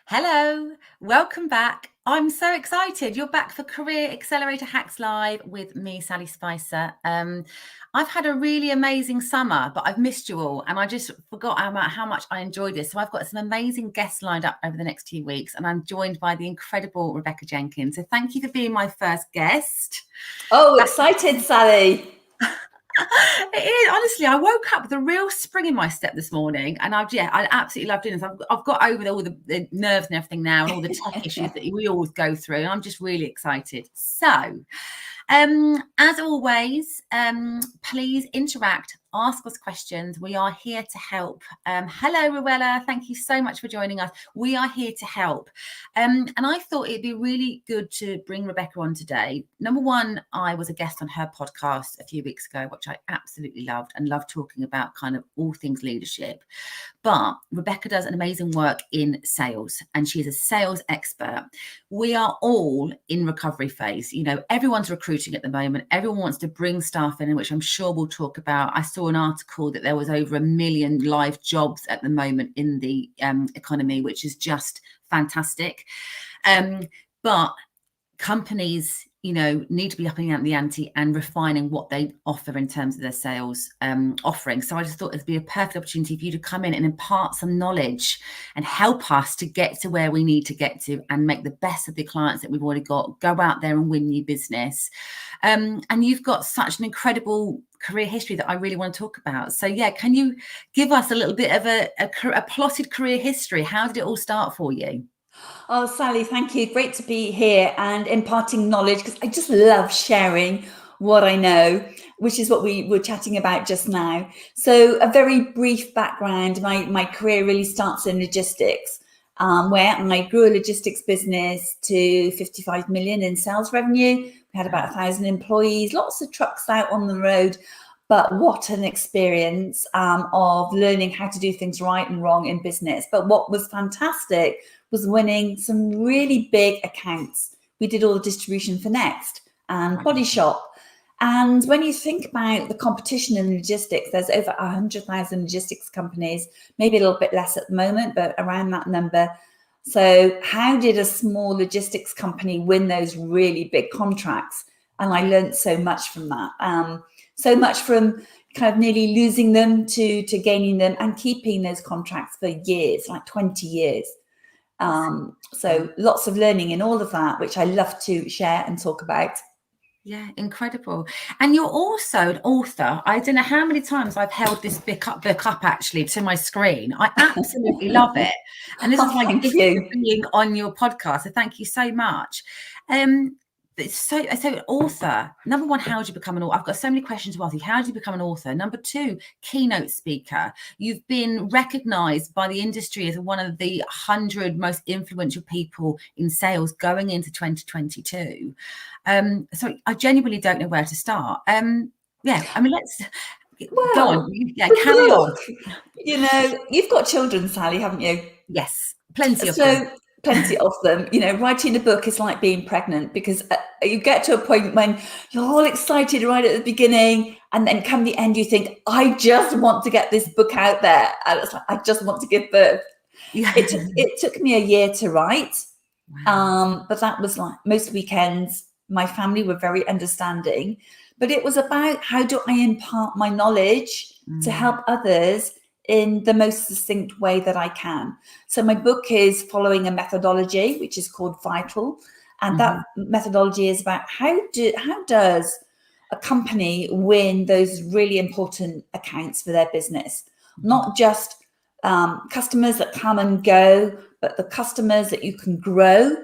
Hello, welcome back. I'm so excited. You're back for Career Accelerator Hacks Live with me, Sally Spicer. I've had a really amazing summer, but I've missed you all, and I just forgot how much I enjoyed this. So I've got some amazing guests lined up over the next 2 weeks, and I'm joined by the incredible Rebecca Jenkins. So thank you for being my first guest. Oh, excited, Sally. It is, honestly, I woke up with a real spring in my step this morning, and I absolutely love doing this. I've got over all the nerves and everything now, and all the tech issues that we always go through, and I'm just really excited. So, as always, please interact, ask us questions. We are here to help. Hello, Ruella. Thank you so much for joining us. We are here to help. And I thought it'd be really good to bring Rebecca on today. Number one, I was a guest on her podcast a few weeks ago, which I absolutely loved and loved talking about kind of all things leadership. But Rebecca does an amazing work in sales, and she's a sales expert. We are all in recovery phase. You know, everyone's recruiting at the moment. Everyone wants to bring staff in, which I'm sure we'll talk about. I saw an article that there was over 1 million live jobs at the moment in the economy, which is just fantastic. But companies, need to be upping the ante and refining what they offer in terms of their sales offering. So I just thought it'd be a perfect opportunity for you to come in and impart some knowledge and help us to get to where we need to get to and make the best of the clients that we've already got, go out there and win new business. And you've got such an incredible career history that I really want to talk about. So yeah, can you give us a little bit of a plotted career history? How did it all start for you? Oh, Sally, thank you. Great to be here and imparting knowledge, because I just love sharing what I know, which is what we were chatting about just now. So a very brief background. My career really starts in logistics, where I grew a logistics business to 55 million in sales revenue. We had about 1,000 employees, lots of trucks out on the road. But what an experience of learning how to do things right and wrong in business. But what was fantastic was winning some really big accounts. We did all the distribution for Next and Body Shop. And when you think about the competition in logistics, there's over 100,000 logistics companies, maybe a little bit less at the moment, but around that number. So how did a small logistics company win those really big contracts? And I learned so much from that. So much from kind of nearly losing them to gaining them and keeping those contracts for years, like 20 years. So lots of learning in all of that, which I love to share and talk about. Yeah, incredible. And you're also an author. I don't know how many times I've held this book up actually to my screen. I absolutely love it. And this is my gift for being on your podcast. So thank you so much. So author, number one, how did you become an author? I've got so many questions to ask you. How did you become an author? Number two, keynote speaker. You've been recognized by the industry as one of the 100 most influential people in sales going into 2022. So I genuinely don't know where to start. Let's go on. Yeah, carry on. You've got children, Sally, haven't you? Yes, plenty of them. Plenty of them. Writing a book is like being pregnant, because you get to a point when you're all excited right at the beginning, and then come the end, you think, I just want to get this book out there. And it's like, I just want to give birth. Yeah. It took me a year to write. Wow. But that was like most weekends. My family were very understanding, but it was about how do I impart my knowledge to help others in the most succinct way that I can. So my book is following a methodology, which is called Vital. And that methodology is about how does a company win those really important accounts for their business? Not just customers that come and go, but the customers that you can grow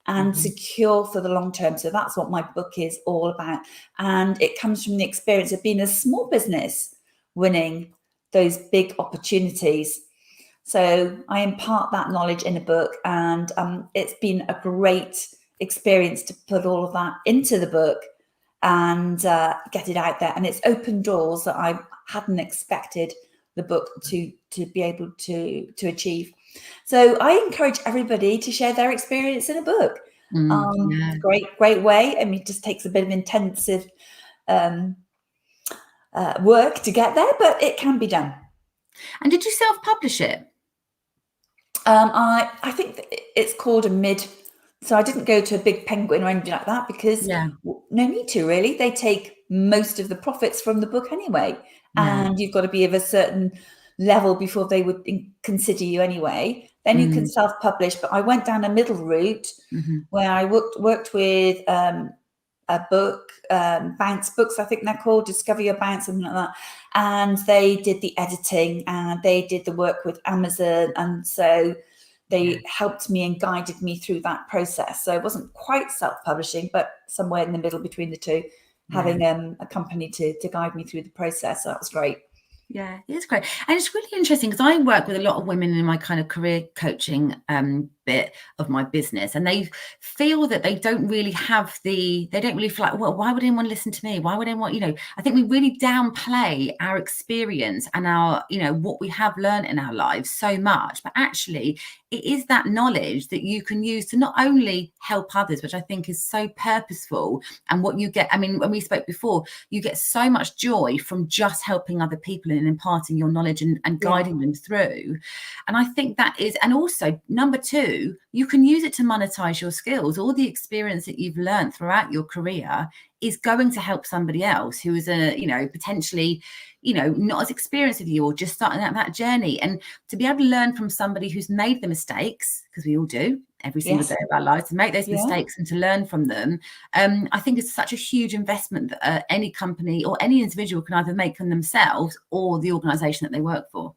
and secure for the long term. So that's what my book is all about. And it comes from the experience of being a small business winning those big opportunities. So I impart that knowledge in a book, and it's been a great experience to put all of that into the book and get it out there. And it's opened doors that I hadn't expected the book to be able to achieve. So I encourage everybody to share their experience in a book. Great way. I mean, it just takes a bit of intensive work to get there, but it can be done. And did you self-publish it? I think it's called a mid. So I didn't go to a big Penguin or anything like that because no need to really. They take most of the profits from the book anyway. And you've got to be of a certain level before they would consider you anyway. Then you can self-publish. But I went down a middle route where I worked with a book, Bounce Books, I think they're called, Discover Your Bounce, something like that. And they did the editing and they did the work with Amazon. And so they helped me and guided me through that process. So it wasn't quite self-publishing, but somewhere in the middle between the two, having a company to guide me through the process. So that was great. Yeah, it is great. And it's really interesting because I work with a lot of women in my kind of career coaching bit of my business, and they feel that they don't really feel like, well, why would anyone listen to me? Why would anyone, I think we really downplay our experience and our, what we have learned in our lives so much. But actually, it is that knowledge that you can use to not only help others, which I think is so purposeful. And what you get, I mean, when we spoke before, you get so much joy from just helping other people and imparting your knowledge and guiding them through. And I think that is, and also number two, you can use it to monetize your skills. All the experience that you've learned throughout your career is going to help somebody else who is potentially, not as experienced as you or just starting out that journey. And to be able to learn from somebody who's made the mistakes, because we all do every single day of our lives, to make those mistakes and to learn from them. I think it's such a huge investment that any company or any individual can either make on themselves or the organization that they work for.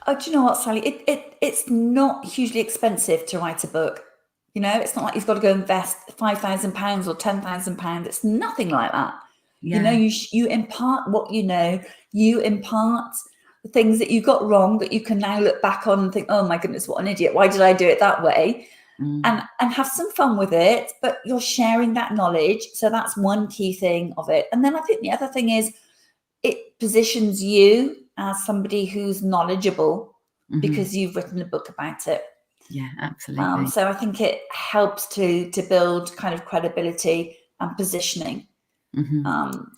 Oh, do you know what, Sally? It's not hugely expensive to write a book. It's not like you've got to go invest £5,000 or £10,000. It's nothing like that. Yeah. You impart what you know. You impart the things that you got wrong that you can now look back on and think, oh my goodness, what an idiot. Why did I do it that way? And have some fun with it, but you're sharing that knowledge. So that's one key thing of it. And then I think the other thing is it positions you as somebody who's knowledgeable because you've written a book about it. Yeah, absolutely. So I think it helps to build kind of credibility and positioning.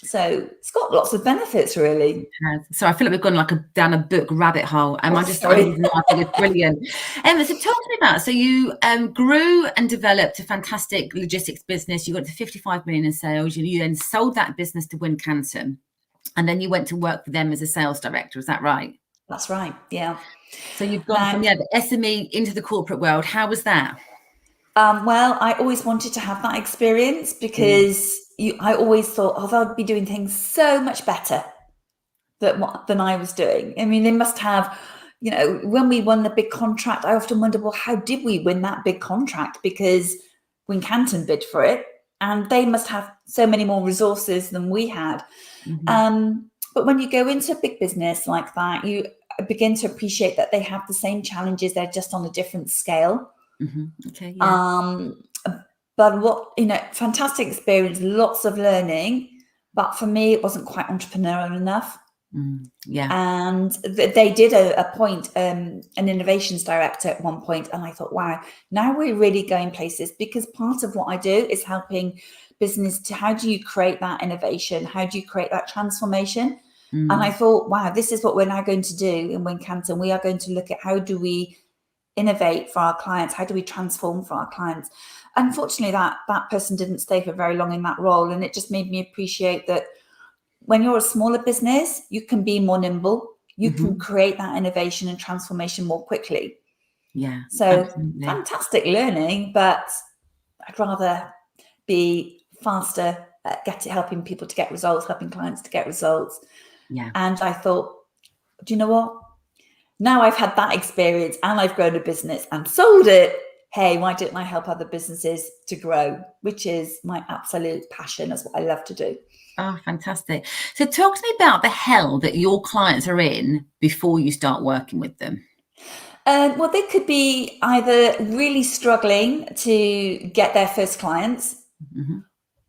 So it's got lots of benefits, really. So I feel like we've gone down a book rabbit hole. I think it's brilliant. So talk to me about, so you grew and developed a fantastic logistics business. You got to 55 million in sales. You then sold that business to Wincanton, and then you went to work for them as a sales director. Is that right? That's right. Yeah. So you've gone from the SME into the corporate world. How was that? Well, I always wanted to have that experience because I always thought, they'll be doing things so much better than I was doing. I mean, they must have, when we won the big contract, I often wonder, well, how did we win that big contract? Because Wincanton bid for it, and they must have so many more resources than we had. But when you go into a big business like that, you begin to appreciate that they have the same challenges. They're just on a different scale. Okay. Yeah. But fantastic experience, lots of learning. But for me, it wasn't quite entrepreneurial enough. And they did appoint an innovations director at one point, and I thought, wow, now we're really going places, because part of what I do is helping business to, how do you create that innovation? How do you create that transformation? And I thought, wow, this is what we're now going to do in Wincanton. We are going to look at how do we innovate for our clients? How do we transform for our clients? Unfortunately, that person didn't stay for very long in that role. And it just made me appreciate that when you're a smaller business, you can be more nimble. You can create that innovation and transformation more quickly. Yeah. So absolutely. Fantastic learning, but I'd rather be faster at helping people to get results, helping clients to get results. Yeah. And I thought, do you know what? Now I've had that experience and I've grown a business and sold it. Hey, why didn't I help other businesses to grow? Which is my absolute passion. That's what I love to do. Oh, fantastic. So talk to me about the hell that your clients are in before you start working with them. Well, they could be either really struggling to get their first clients.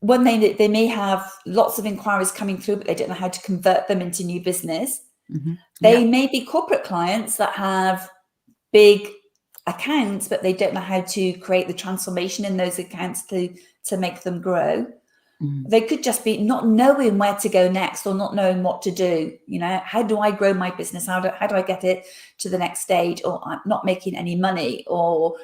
When they may have lots of inquiries coming through, but they don't know how to convert them into new business. They may be corporate clients that have big accounts, but they don't know how to create the transformation in those accounts to make them grow. They could just be not knowing where to go next or not knowing what to do. How do I grow my business? How do I get it to the next stage? Or I'm not making any money, or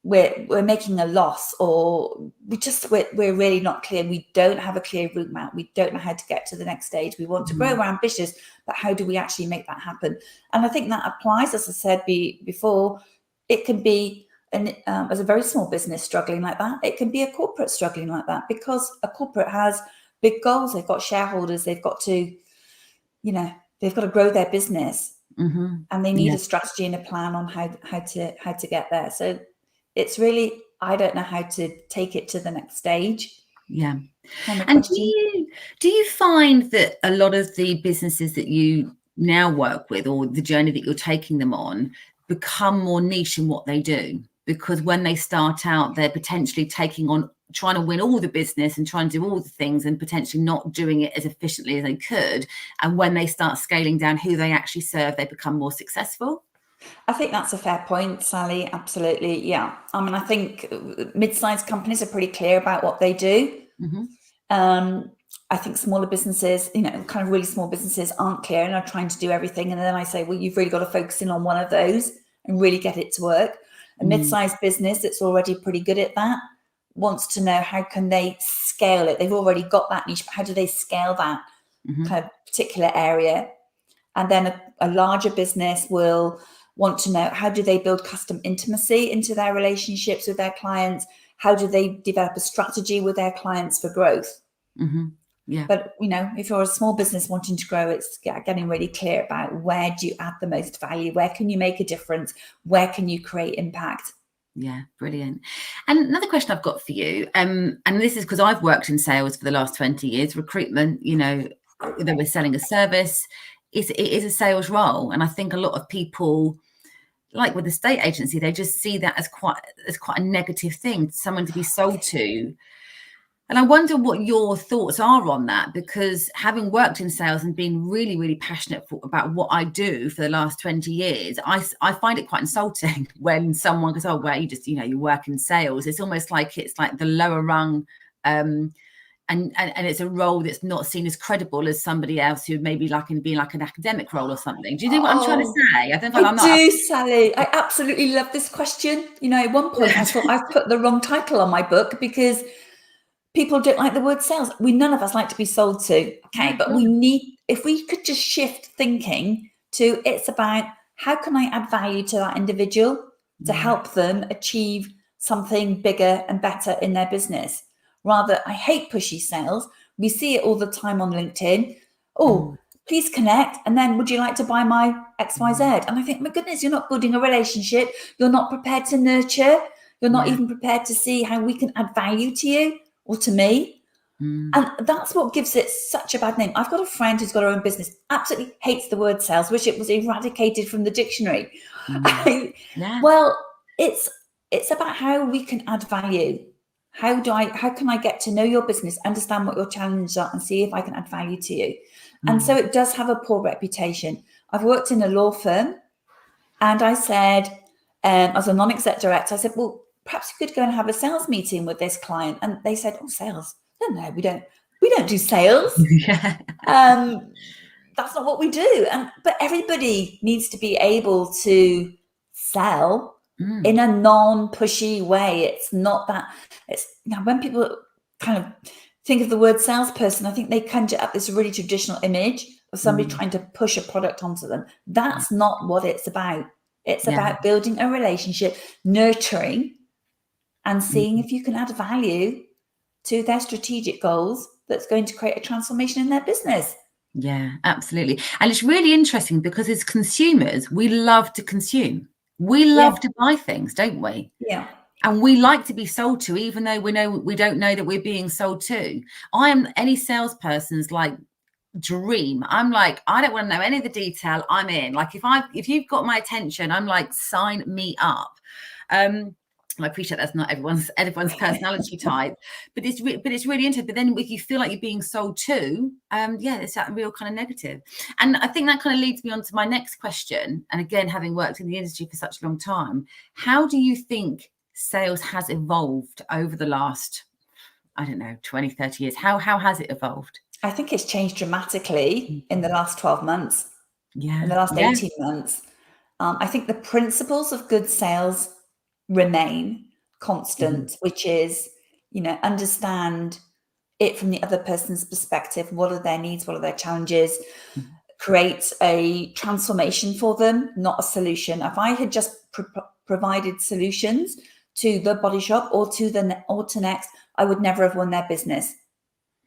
we're making a loss, or we're really not clear. We don't have a clear route map. We don't know how to get to the next stage. We want to grow, we're ambitious, but how do we actually make that happen? And I think that applies, as I said before. It can be as a very small business struggling like that. It can be a corporate struggling like that, because a corporate has big goals. They've got shareholders. They've got to, they've got to grow their business, and they need a strategy and a plan on how to get there. So it's really, I don't know how to take it to the next stage. Yeah. And do you find that a lot of the businesses that you now work with, or the journey that you're taking them on, become more niche in what they do? Because when they start out, they're potentially trying to win all the business and trying to do all the things, and potentially not doing it as efficiently as they could. And when they start scaling down who they actually serve, they become more successful. I think that's a fair point, Sally. Absolutely. Yeah. I mean, I think mid-sized companies are pretty clear about what they do. I think smaller businesses, kind of really small businesses, aren't clear and are trying to do everything. And then I say, well, you've really got to focus in on one of those and really get it to work. A mid-sized business that's already pretty good at that wants to know, how can they scale it? They've already got that niche, but how do they scale that kind of particular area? And then a larger business will want to know, how do they build custom intimacy into their relationships with their clients? How do they develop a strategy with their clients for growth? Yeah. But, if you're a small business wanting to grow, it's getting really clear about, where do you add the most value? Where can you make a difference? Where can you create impact? Yeah, brilliant. And another question I've got for you, and this is because I've worked in sales for the last 20 years, recruitment, whether we're selling a service, it is a sales role. And I think a lot of people, like with the estate agency, they just see that as quite a negative thing, someone to be sold to. And I wonder what your thoughts are on that, because having worked in sales and being really, really passionate about what I do for the last 20 years, I find it quite insulting when someone goes, oh, well, you work in sales. It's almost like it's like the lower rung, and it's a role that's not seen as credible as somebody else who maybe be like an academic role or something. Do you know what I'm trying to say? I do, Sally. I absolutely love this question. At one point I thought I've put the wrong title on my book, because people don't like the word sales. None of us like to be sold to. Okay, but if we could just shift thinking to, it's about, how can I add value to that individual to help them achieve something bigger and better in their business? Rather, I hate pushy sales. We see it all the time on LinkedIn. Oh, please connect. And then, would you like to buy my XYZ? And I think, my goodness, you're not building a relationship. You're not prepared to nurture. You're not even prepared to see how we can add value to you or to me. And that's what gives it such a bad name. I've got a friend who's got her own business, absolutely hates the word sales, wish it was eradicated from the dictionary. Well, it's about how we can add value. How can I get to know your business, understand what your challenges are, and see if I can add value to you? And so it does have a poor reputation. I've worked in a law firm, and I said, as a non-exec director, I said, well, perhaps you could go and have a sales meeting with this client. And they said, oh, sales? No, we don't do sales. That's not what we do. But everybody needs to be able to sell in a non-pushy way. It's not that. It's when people kind of think of the word salesperson, I think they conjure up this really traditional image of somebody trying to push a product onto them. That's not what it's about. It's about building a relationship, nurturing, and seeing if you can add value to their strategic goals that's going to create a transformation in their business. Yeah, absolutely. And it's really interesting, because as consumers, we love to consume. We love to buy things, don't we? Yeah. And we like to be sold to, even though we don't know that we're being sold to. I am any salesperson's dream. I'm like, I don't want to know any of the detail. I'm in. Like, if you've got my attention, I'm like, sign me up. I appreciate that's not everyone's personality type, but it's really interesting. But then if you feel like you're being sold to, it's that real kind of negative. And I think that kind of leads me on to my next question. And again, having worked in the industry for such a long time, how do you think sales has evolved over the last, I don't know, 20, 30 years? How has it evolved? I think it's changed dramatically in the last 12 months, in the last 18 months. I think the principles of good sales remain constant, which is, understand it from the other person's perspective. What are their needs? What are their challenges? Create a transformation for them, not a solution. If I had just provided solutions to the Body Shop or to Next, I would never have won their business,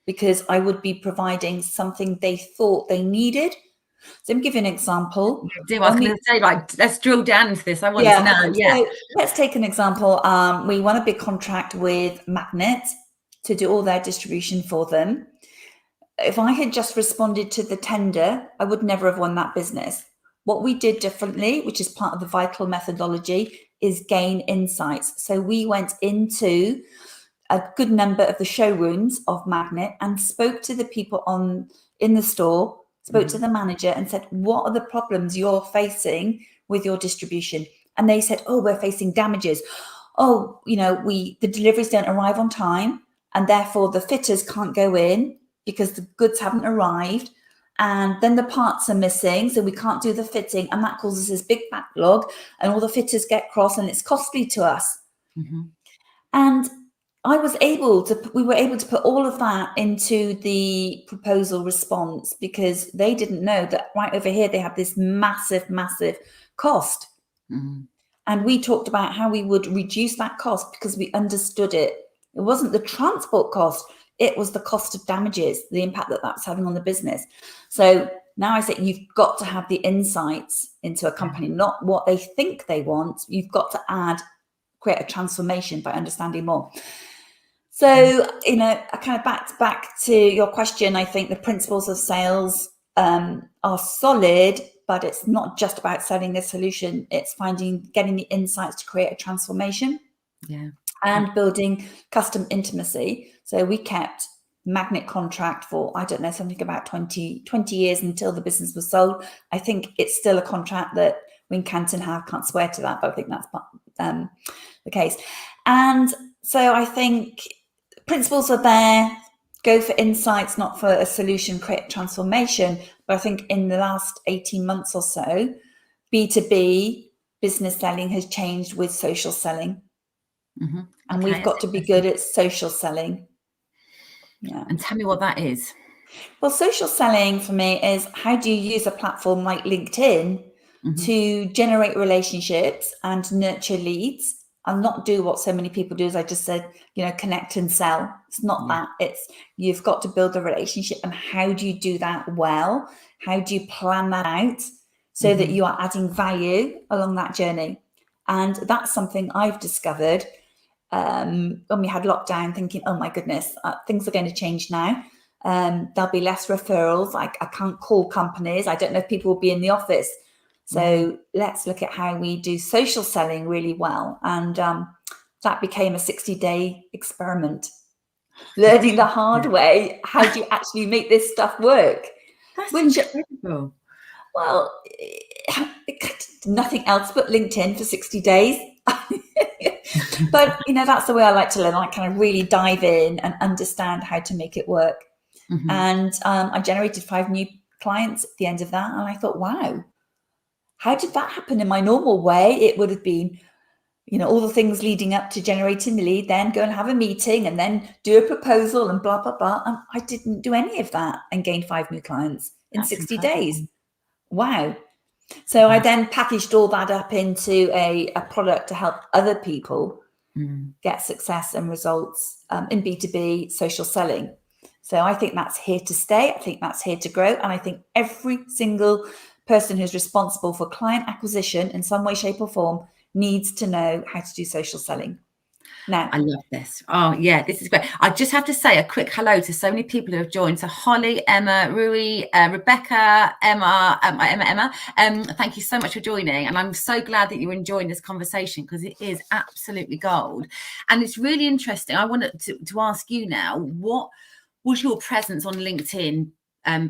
because I would be providing something they thought they needed. So let me give you an example. I was going to say, let's drill down into this. I want to know. So let's take an example. We won a big contract with Magnet to do all their distribution for them. If I had just responded to the tender, I would never have won that business. What we did differently, which is part of the Vital methodology, is gain insights. So we went into a good number of the showrooms of Magnet and spoke to the people in the store, spoke to the manager and said, what are the problems you're facing with your distribution? And they said, oh, we're facing damages. Oh, the deliveries don't arrive on time, and therefore the fitters can't go in because the goods haven't arrived. And then the parts are missing, so we can't do the fitting. And that causes this big backlog, and all the fitters get cross, and it's costly to us. And we were able to put all of that into the proposal response, because they didn't know that right over here they had this massive, massive cost. And we talked about how we would reduce that cost because we understood it. It wasn't the transport cost, it was the cost of damages, the impact that that's having on the business. So now I say you've got to have the insights into a company, not what they think they want. You've got to create a transformation by understanding more. So, I kind of back to your question. I think the principles of sales are solid, but it's not just about selling a solution. It's getting the insights to create a transformation and building custom intimacy. So we kept Magnet contract for, I don't know, something about 20 years until the business was sold. I think it's still a contract that Wincanton have, can't swear to that, but I think that's the case. And so I think principles are there, go for insights, not for a solution, create transformation. But I think in the last 18 months or so, B2B business selling has changed with social selling. And we've got to be good at social selling. And tell me what that is. Well, social selling for me is, how do you use a platform like LinkedIn to generate relationships and nurture leads, and not do what so many people do, as I just said, connect and sell. It's not that. It's, you've got to build a relationship. And how do you do that well? How do you plan that out so that you are adding value along that journey? And that's something I've discovered when we had lockdown, thinking, oh my goodness, things are going to change now. There'll be less referrals. I can't call companies. I don't know if people will be in the office. So let's look at how we do social selling really well. And that became a 60-day experiment, learning the hard way. How do you actually make this stuff work? That's incredible. Well, nothing else but LinkedIn for 60 days. But, that's the way I like to learn. I kind of really dive in and understand how to make it work. And I generated 5 new clients at the end of that. And I thought, wow, how did that happen? In my normal way, it would have been, all the things leading up to generating the lead, then go and have a meeting and then do a proposal and blah, blah, blah. And I didn't do any of that and gained 5 new clients in 60 days. Wow. So I then packaged all that up into a product to help other people get success and results in B2B social selling. So I think that's here to stay. I think that's here to grow. And I think every single person who's responsible for client acquisition in some way, shape or form needs to know how to do social selling. Now, I love this. Oh, yeah, this is great. I just have to say a quick hello to so many people who have joined. So Holly, Emma, Rui, Rebecca, Emma, thank you so much for joining. And I'm so glad that you're enjoying this conversation, because it is absolutely gold. And it's really interesting. I wanted to ask you now, what was your presence on LinkedIn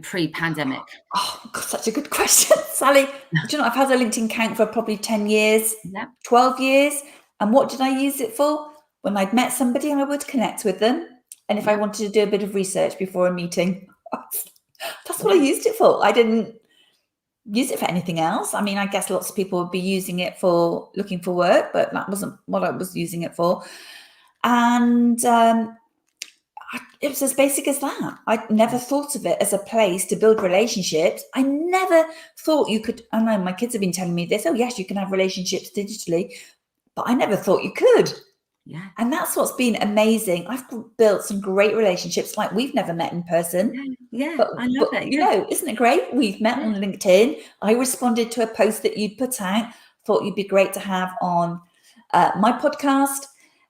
pre-pandemic? Oh, God, such a good question, Sally. Do you know, I've had a LinkedIn account for probably 10 years, 12 years. And what did I use it for? When I'd met somebody, I would connect with them. And if I wanted to do a bit of research before a meeting, that's what I used it for. I didn't use it for anything else. I mean, I guess lots of people would be using it for looking for work, but that wasn't what I was using it for. And it was as basic as that. I never thought of it as a place to build relationships. I never thought you could. I know my kids have been telling me this. Oh, yes, you can have relationships digitally, but I never thought you could. Yeah. And that's what's been amazing. I've built some great relationships like we've never met in person. Yeah, But, I love it. You know, isn't it great? We've met on LinkedIn. I responded to a post that you'd put out, thought you'd be great to have on my podcast.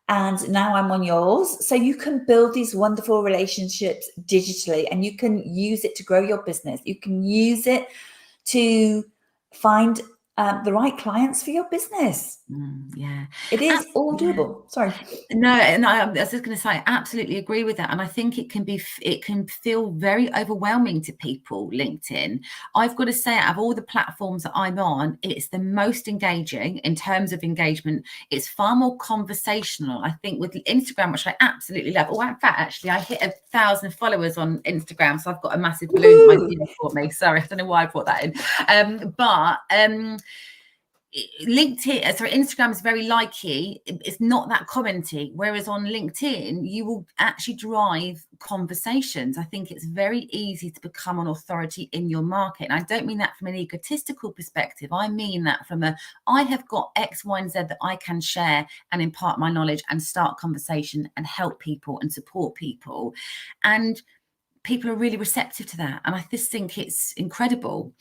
And now I'm on yours. So you can build these wonderful relationships digitally, and you can use it to grow your business. You can use it to find the right clients for your business. Yeah, it is all doable. Sorry. No, and I was just going to say, I absolutely agree with that. And I think it can feel very overwhelming to people, LinkedIn. I've got to say, out of all the platforms that I'm on, it's the most engaging in terms of engagement. It's far more conversational. I think with Instagram, which I absolutely love. Oh, in fact, actually, I hit 1,000 followers on Instagram. So I've got a massive balloon that my team bought me. Sorry, I don't know why I brought that in. LinkedIn, sorry, Instagram is very likey. It's not that commenty. Whereas on LinkedIn, you will actually drive conversations. I think it's very easy to become an authority in your market. And I don't mean that from an egotistical perspective. I mean that from I have got X, Y, and Z that I can share and impart my knowledge and start conversation and help people and support people. And people are really receptive to that. And I just think it's incredible.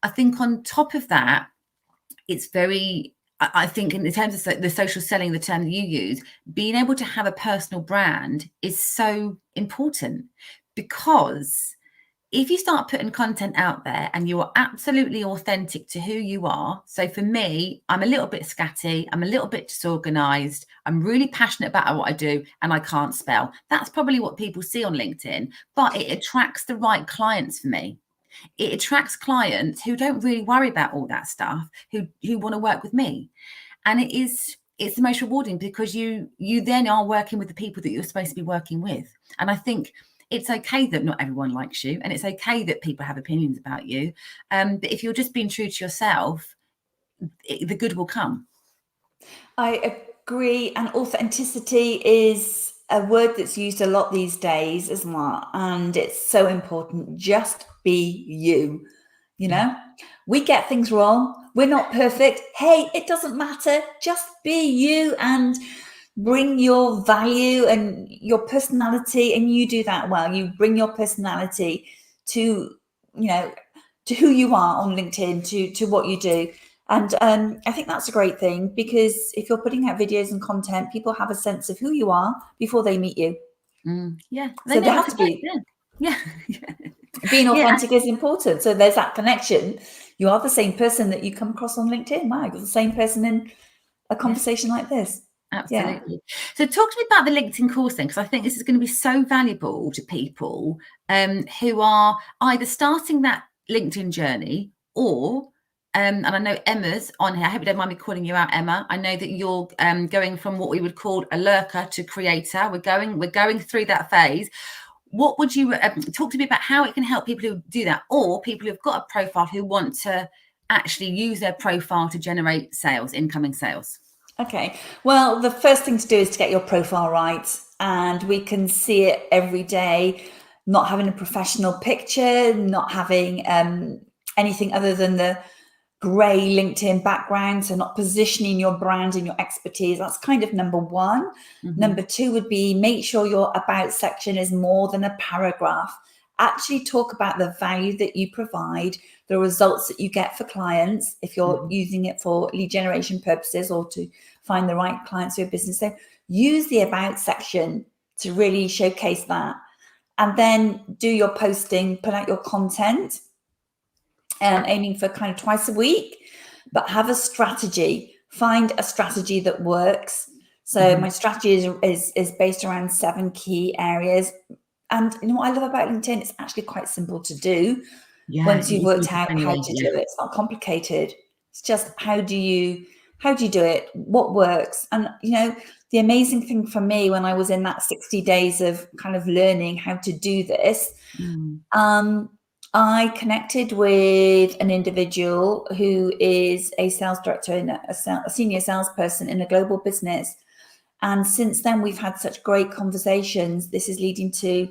I think on top of that, it's very, I think in terms of the social selling, the term that you use, being able to have a personal brand is so important, because if you start putting content out there and you are absolutely authentic to who you are. So for me, I'm a little bit scatty. I'm a little bit disorganized. I'm really passionate about what I do and I can't spell. That's probably what people see on LinkedIn, but it attracts the right clients for me. It attracts clients who don't really worry about all that stuff, who want to work with me. And it's the most rewarding, because you then are working with the people that you're supposed to be working with. And I think it's okay that not everyone likes you, and it's okay that people have opinions about you. But if you're just being true to yourself, the good will come. I agree. And authenticity is a word that's used a lot these days, isn't it? And it's so important. Just be you. You know, we get things wrong. We're not perfect. Hey, it doesn't matter. Just be you and bring your value and your personality. And you do that well. You bring your personality to, to who you are on LinkedIn, to what you do. And I think that's a great thing, because if you're putting out videos and content, people have a sense of who you are before they meet you. Yeah. So they have to be. Yeah. Being authentic is important. So there's that connection. You are the same person that you come across on LinkedIn. Wow, you're the same person in a conversation like this. Absolutely. Yeah. So talk to me about the LinkedIn course then, because I think this is going to be so valuable to people who are either starting that LinkedIn journey or and I know Emma's on here. I hope you don't mind me calling you out, Emma. I know that you're going from what we would call a lurker to creator. We're going through that phase. What would you talk to me about how it can help people who do that, or people who've got a profile who want to actually use their profile to generate sales, incoming sales? Okay. Well, the first thing to do is to get your profile right. And we can see it every day, not having a professional picture, not having anything other than the grey LinkedIn background, so not positioning your brand and your expertise. That's kind of number one. Mm-hmm. Number two would be make sure your about section is more than a paragraph. Actually talk about the value that you provide, the results that you get for clients if you're using it for lead generation purposes or to find the right clients for your business. So use the about section to really showcase that. And then do your posting, put out your content. Aiming for kind of twice a week, but have a strategy. Find a strategy that works. So my strategy is based around 7 key areas. And you know what I love about LinkedIn? It's actually quite simple to do. Once you've worked out how to do it. It's not complicated. It's just how do you How do you do it? What works? And, the amazing thing for me when I was in that 60 days of kind of learning how to do this, I connected with an individual who is a sales director and a senior salesperson in a global business. And since then, we've had such great conversations. This is leading to,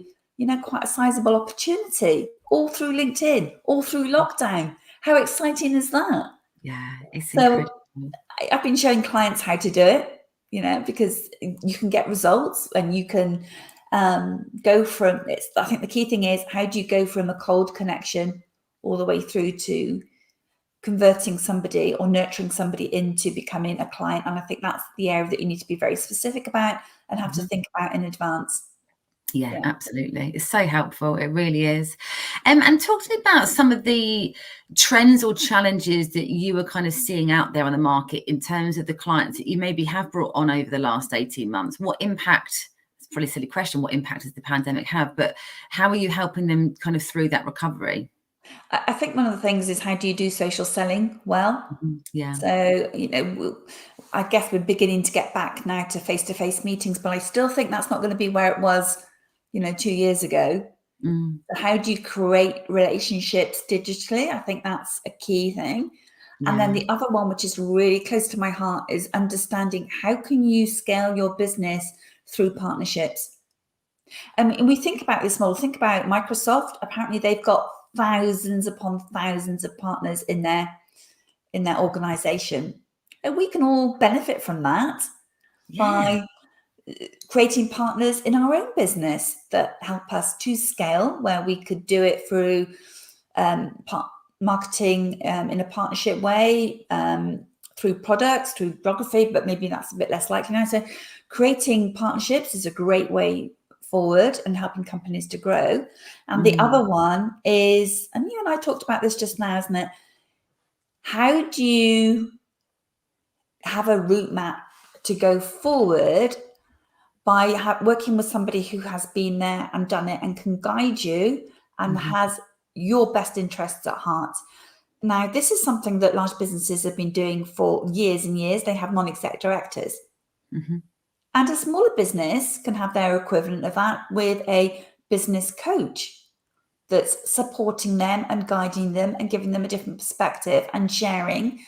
quite a sizable opportunity all through LinkedIn, all through lockdown. How exciting is that? Yeah, it's So incredible. I've been showing clients how to do it, because you can get results and you can go from it. I think the key thing is, how do you go from a cold connection all the way through to converting somebody or nurturing somebody into becoming a client? And I think that's the area that you need to be very specific about and have to think about in advance. Yeah, absolutely. It's so helpful. It really is. And talk to me about some of the trends or challenges that you were kind of seeing out there on the market in terms of the clients that you maybe have brought on over the last 18 months. What impact, it's probably a silly question, what impact does the pandemic have? But how are you helping them kind of through that recovery? I think one of the things is, how do you do social selling well? Yeah. So, I guess we're beginning to get back now to face-to-face meetings, but I still think that's not going to be where it was, 2 years ago. How do you create relationships digitally? I think that's a key thing. And then the other one, which is really close to my heart, is understanding how can you scale your business through partnerships. And we think about this model. Think about Microsoft. Apparently, they've got thousands upon thousands of partners in their organization. And we can all benefit from that by creating partners in our own business that help us to scale, where we could do it through marketing in a partnership way, through products, through geography, but maybe that's a bit less likely now. So creating partnerships is a great way forward and helping companies to grow. And the other one is, and you and I talked about this just now, isn't it? How do you have a route map to go forward by working with somebody who has been there and done it and can guide you and has your best interests at heart? Now, this is something that large businesses have been doing for years and years. They have non-exec directors. And a smaller business can have their equivalent of that with a business coach that's supporting them and guiding them and giving them a different perspective and sharing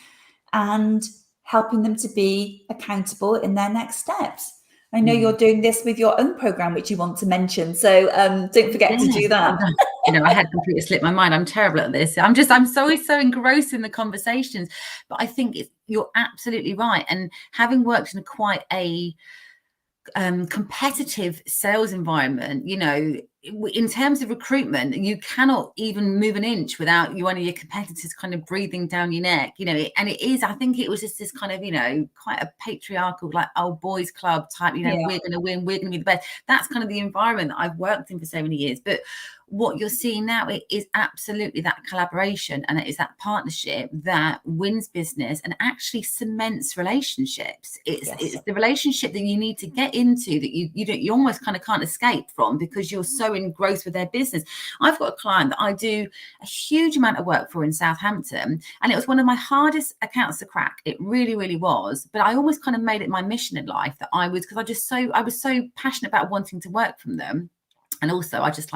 and helping them to be accountable in their next steps. I know you're doing this with your own program, which you want to mention. So don't forget to do that. I had completely slipped my mind. I'm terrible at this. I'm so engrossed in the conversations. But I think you're absolutely right. And having worked in quite a competitive sales environment, in terms of recruitment, you cannot even move an inch without one of your competitors kind of breathing down your neck, and it is, I think it was just this kind of, quite a patriarchal, like old boys club type, we're going to win, we're going to be the best. That's kind of the environment that I've worked in for so many years. But what you're seeing now, it is absolutely that collaboration, and it is that partnership that wins business and actually cements relationships. It's the relationship that you need to get into, that you almost kind of can't escape from, because you're so engrossed with their business. I've got a client that I do a huge amount of work for in Southampton, and it was one of my hardest accounts to crack. It really, really was. But I almost kind of made it my mission in life that I was so passionate about wanting to work from them. And also, I just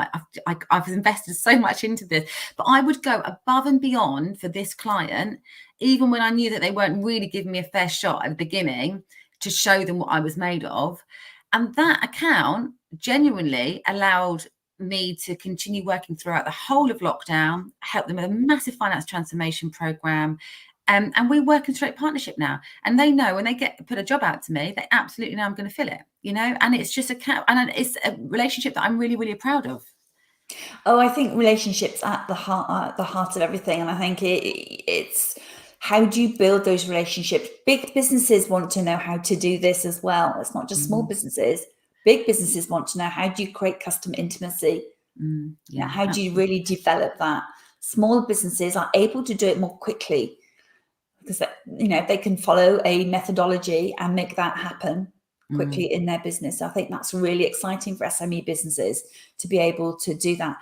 I've invested so much into this, but I would go above and beyond for this client, even when I knew that they weren't really giving me a fair shot at the beginning, to show them what I was made of. And that account genuinely allowed me to continue working throughout the whole of lockdown, help them with a massive finance transformation program. And we work in straight partnership now. And they know when they put a job out to me, they absolutely know I'm going to fill it, and it's just it's a relationship that I'm really, really proud of. Oh, I think relationships at the heart of everything. And I think it's how do you build those relationships? Big businesses want to know how to do this as well. It's not just small businesses. Big businesses want to know, how do you create customer intimacy? How do you really develop that? Small businesses are able to do it more quickly, because they can follow a methodology and make that happen quickly in their business. I think that's really exciting for SME businesses to be able to do that.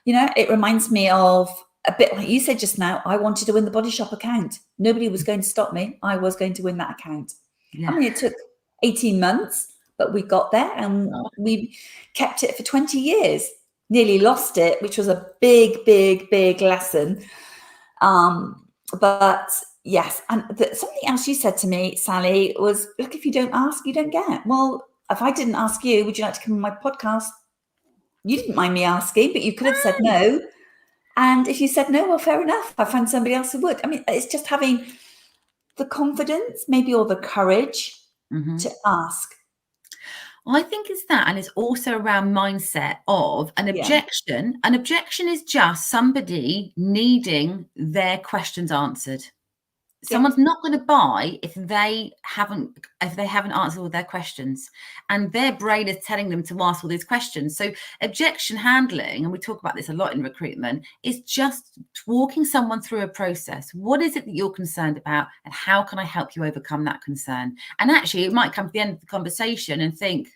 It reminds me of a bit like you said just now, I wanted to win the Body Shop account. Nobody was going to stop me. I was going to win that account. Yeah. I mean, it took 18 months, but we got there, and we kept it for 20 years. Nearly lost it, which was a big, big, big lesson. But yes, and something else you said to me, Sally, was, look, if you don't ask, you don't get. Well, if I didn't ask you, would you like to come on my podcast? You didn't mind me asking, but you could have said no. And if you said no, well, fair enough. I found somebody else who would. I mean, it's just having the confidence, maybe, or the courage to ask. I think it's that, and it's also around mindset of an objection. An objection is just somebody needing their questions answered. Someone's not going to buy if they haven't answered all their questions, and their brain is telling them to ask all these questions. So objection handling, and we talk about this a lot in recruitment, is just walking someone through a process. What is it that you're concerned about, and how can I help you overcome that concern? And actually, it might come to the end of the conversation and think,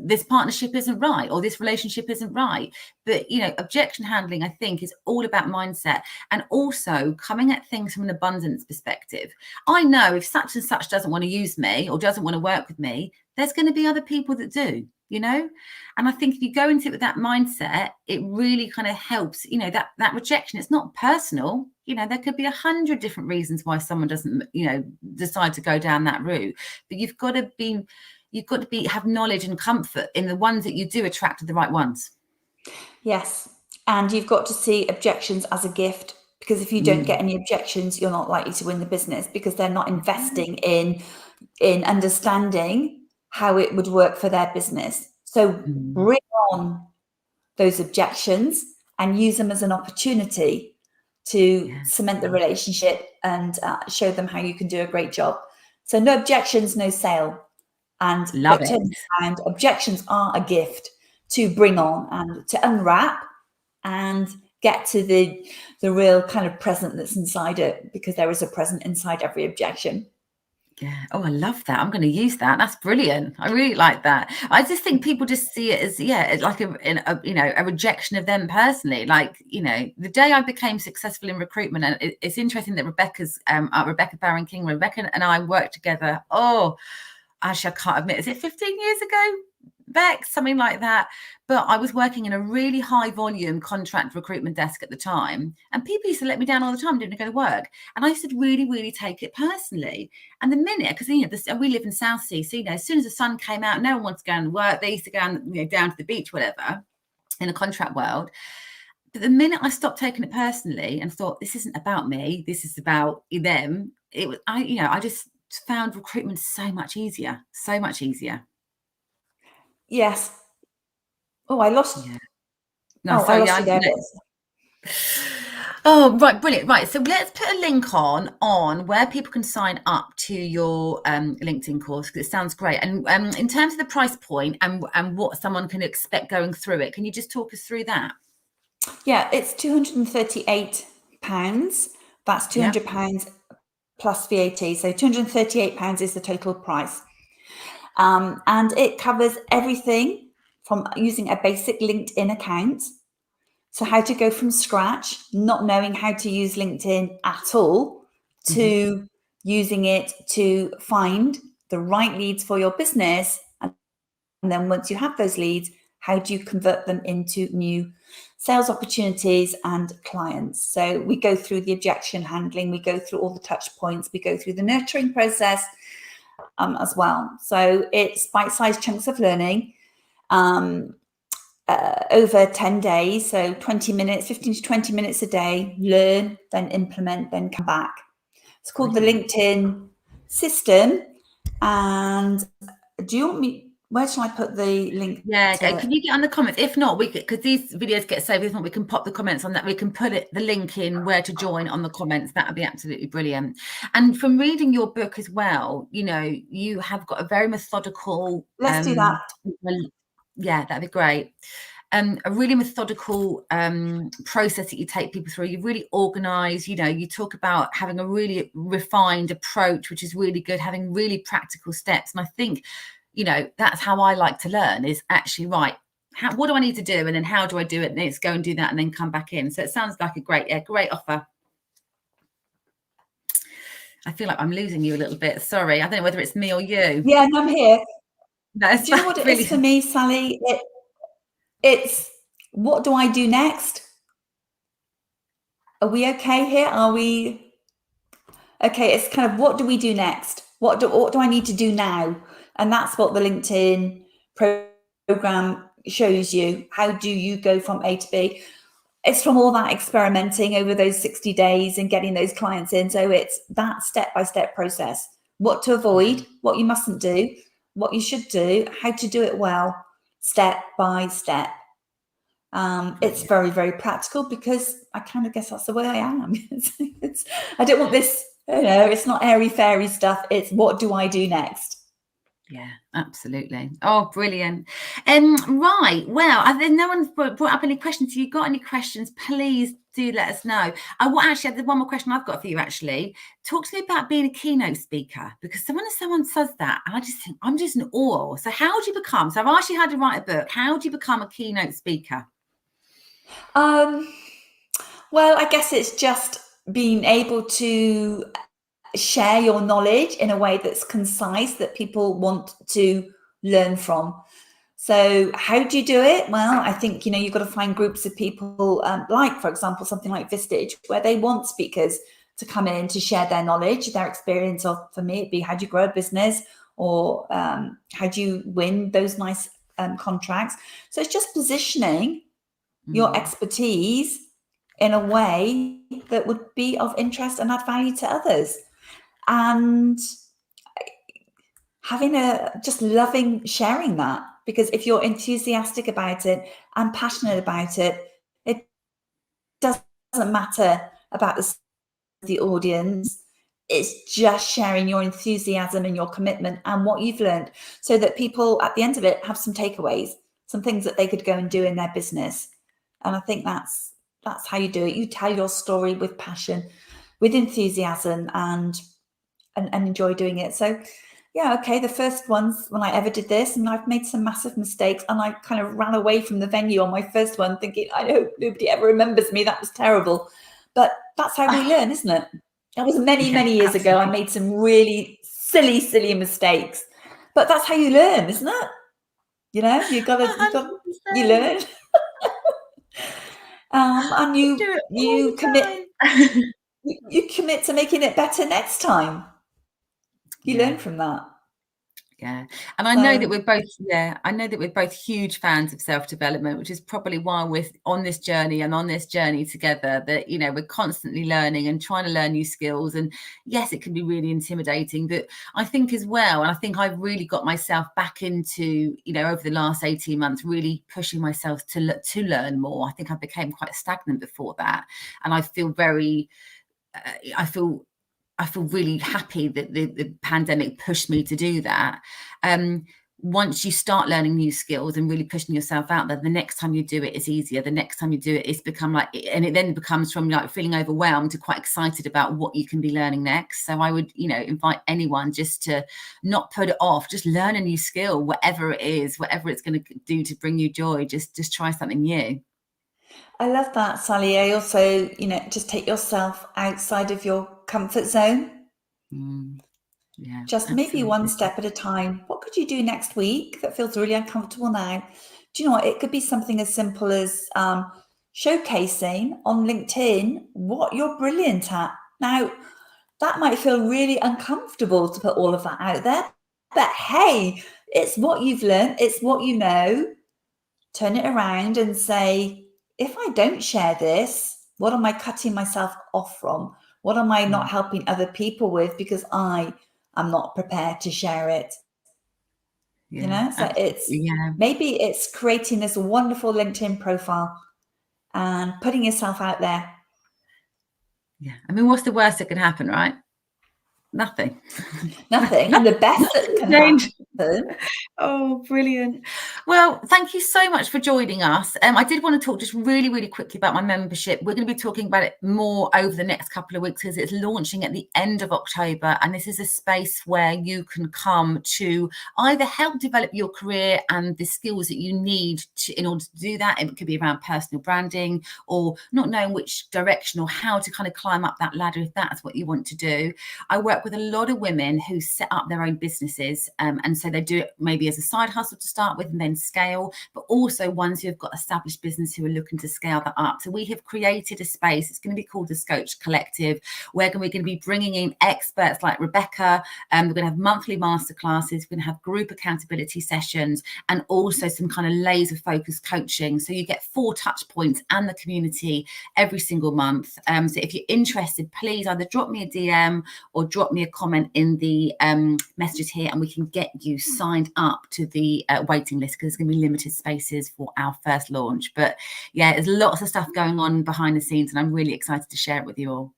this partnership isn't right, or this relationship isn't right. But, objection handling, I think, is all about mindset, and also coming at things from an abundance perspective. I know if such and such doesn't want to use me or doesn't want to work with me, there's going to be other people that do, And I think if you go into it with that mindset, it really kind of helps, that rejection. It's not personal. There could be 100 different reasons why someone doesn't, decide to go down that route. But you've got to have knowledge and comfort in the ones that you do attract, the right ones. Yes. And you've got to see objections as a gift, because if you don't get any objections, you're not likely to win the business, because they're not investing in understanding how it would work for their business. So bring on those objections and use them as an opportunity to cement the relationship and show them how you can do a great job. So no objections, no sale. And objections are a gift to bring on and to unwrap and get to the real kind of present that's inside it, because there is a present inside every objection. Yeah. Oh, I love that. I'm going to use that. That's brilliant. I really like that. I just think people just see it as, like a rejection of them personally. Like, the day I became successful in recruitment, and it's interesting that Rebecca Barron-King, Rebecca and I worked together. Oh, actually, I can't admit, is it 15 years ago, Beck? Something like that. But I was working in a really high volume contract recruitment desk at the time, and people used to let me down all the time, didn't go to work. And I used to really, really take it personally. And the minute, because we live in Southsea, so as soon as the sun came out, no one wanted to go to work. They used to go down to the beach, whatever, in a contract world. But the minute I stopped taking it personally and thought, this isn't about me, this is about them, I just found recruitment so much easier. Yes. Oh, I lost. Yeah. No, I lost you there. Oh, right, brilliant. Right, so let's put a link on where people can sign up to your LinkedIn course, because it sounds great. And in terms of the price point and what someone can expect going through it, can you just talk us through that? Yeah, it's £238. That's £200 plus VAT. So £238 is the total price. And it covers everything from using a basic LinkedIn account. So how to go from scratch, not knowing how to use LinkedIn at all, to using it to find the right leads for your business. And then once you have those leads, how do you convert them into new sales opportunities and clients? So we go through the objection handling, we go through all the touch points, we go through the nurturing process as well. So it's bite-sized chunks of learning over 10 days. So 20 minutes, 15 to 20 minutes a day, learn, then implement, then come back. It's called the LinkedIn system. And do you want me, where shall I put the link? Yeah, can you get on the comments? If not, we could, because these videos get saved. If not, we can pop the comments on that. We can put the link in where to join on the comments. That would be absolutely brilliant. And from reading your book as well, you have got a very methodical. Let's do that. Yeah, that'd be great. A really methodical process that you take people through. You're really organized. You talk about having a really refined approach, which is really good, having really practical steps. And I think, that's how I like to learn, is actually, right, what do I need to do? And then how do I do it? And then it's go and do that and then come back in. So it sounds like a great offer. I feel like I'm losing you a little bit. Sorry. I don't know whether it's me or you. Yeah, and I'm here. No, do you know what it is for me, Sally? It's what do I do next? Are we okay here? Are we okay? It's kind of what do we do next? What do I need to do now? And that's what the LinkedIn program shows you. How do you go from A to B? It's from all that experimenting over those 60 days and getting those clients in. So it's that step-by-step process. What to avoid, what you mustn't do, what you should do, how to do it well, step by step. It's very, very practical because I kind of guess that's the way I am. I don't want this, it's not airy fairy stuff. It's what do I do next? Yeah, absolutely. Oh, brilliant. Right. Well, no one's brought up any questions. If you've got any questions, please do let us know. Actually, there's one more question I've got for you, actually. Talk to me about being a keynote speaker, because someone says that, and I just think I'm just in awe. So how do you become? So I've asked you how to write a book. How do you become a keynote speaker? Well, I guess it's just being able to share your knowledge in a way that's concise, that people want to learn from. So how do you do it? Well, I think, you've got to find groups of people, like, for example, something like Vistage, where they want speakers to come in to share their knowledge, their experience of, for me, it'd be how do you grow a business, or how do you win those nice contracts? So it's just positioning your expertise in a way that would be of interest and add value to others. And just loving sharing that, because if you're enthusiastic about it and passionate about it, it doesn't matter about the audience. It's just sharing your enthusiasm and your commitment and what you've learned, so that people at the end of it have some takeaways, some things that they could go and do in their business. And I think that's how you do it. You tell your story with passion, with enthusiasm, and enjoy doing it. So yeah, okay, the first ones when I ever did this, and I've made some massive mistakes, and I kind of ran away from the venue on my first one thinking, I hope nobody ever remembers me, that was terrible. But that's how we learn, isn't it? That was many years ago. I made some really silly mistakes, but that's how you learn, isn't it? You learn. And you commit you commit to making it better next time. You learn from that. Yeah. And I know that we're both huge fans of self-development, which is probably why we're on this journey together, that, we're constantly learning and trying to learn new skills. And yes, it can be really intimidating, but I think as well, and I think I've really got myself back into, over the last 18 months, really pushing myself to learn more. I think I became quite stagnant before that. And I feel I feel really happy that the pandemic pushed me to do that. Once you start learning new skills and really pushing yourself out there, the next time you do it, it's easier. The next time you do it, it's become and it then becomes from feeling overwhelmed to quite excited about what you can be learning next. So I would, invite anyone just to not put it off, just learn a new skill, whatever it is, whatever it's going to do to bring you joy, just try something new. I love that, Sally. I also, just take yourself outside of your comfort zone. Yeah, just absolutely. Maybe one step at a time. What could you do next week that feels really uncomfortable now? Do you know what? It could be something as simple as showcasing on LinkedIn what you're brilliant at. Now, that might feel really uncomfortable to put all of that out there, but hey, it's what you've learned. It's what you know. Turn it around and say, if I don't share this, what am I cutting myself off from? What am I not helping other people with because I am not prepared to share it? So maybe it's creating this wonderful LinkedIn profile and putting yourself out there. Yeah. I mean, what's the worst that can happen, right? Nothing. And the best that can happen. Oh, brilliant. Well, thank you so much for joining us. I did want to talk just really, really quickly about my membership. We're going to be talking about it more over the next couple of weeks because it's launching at the end of October. And this is a space where you can come to either help develop your career and the skills that you need in order to do that. It could be around personal branding or not knowing which direction or how to kind of climb up that ladder if that's what you want to do. I work with a lot of women who set up their own businesses. And so they do it maybe as a side hustle to start with and then scale, but also ones who have got established business who are looking to scale that up. So we have created a space. It's going to be called the Coach Collective, where we're going to be bringing in experts like Rebecca. We're going to have monthly masterclasses. We're going to have group accountability sessions and also some kind of laser focused coaching. So you get 4 touch points and the community every single month. So if you're interested, please either drop me a DM or drop me a comment in the messages here and we can get you signed up to the waiting list because there's going to be limited spaces for our first launch. But yeah, there's lots of stuff going on behind the scenes and I'm really excited to share it with you all.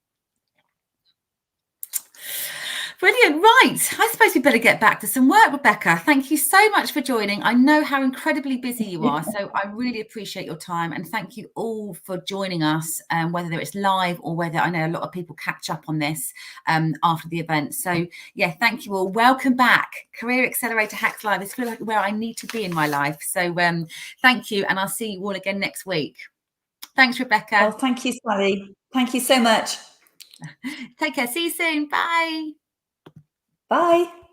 Brilliant. Right. I suppose we better get back to some work, Rebecca. Thank you so much for joining. I know how incredibly busy you are, so I really appreciate your time. And thank you all for joining us, whether it's live or whether I know a lot of people catch up on this after the event. So yeah, thank you all. Welcome back. Career Accelerator Hacks Live. This feels like where I need to be in my life. So thank you. And I'll see you all again next week. Thanks, Rebecca. Oh, thank you, Sally. Thank you so much. Take care. See you soon. Bye. Bye.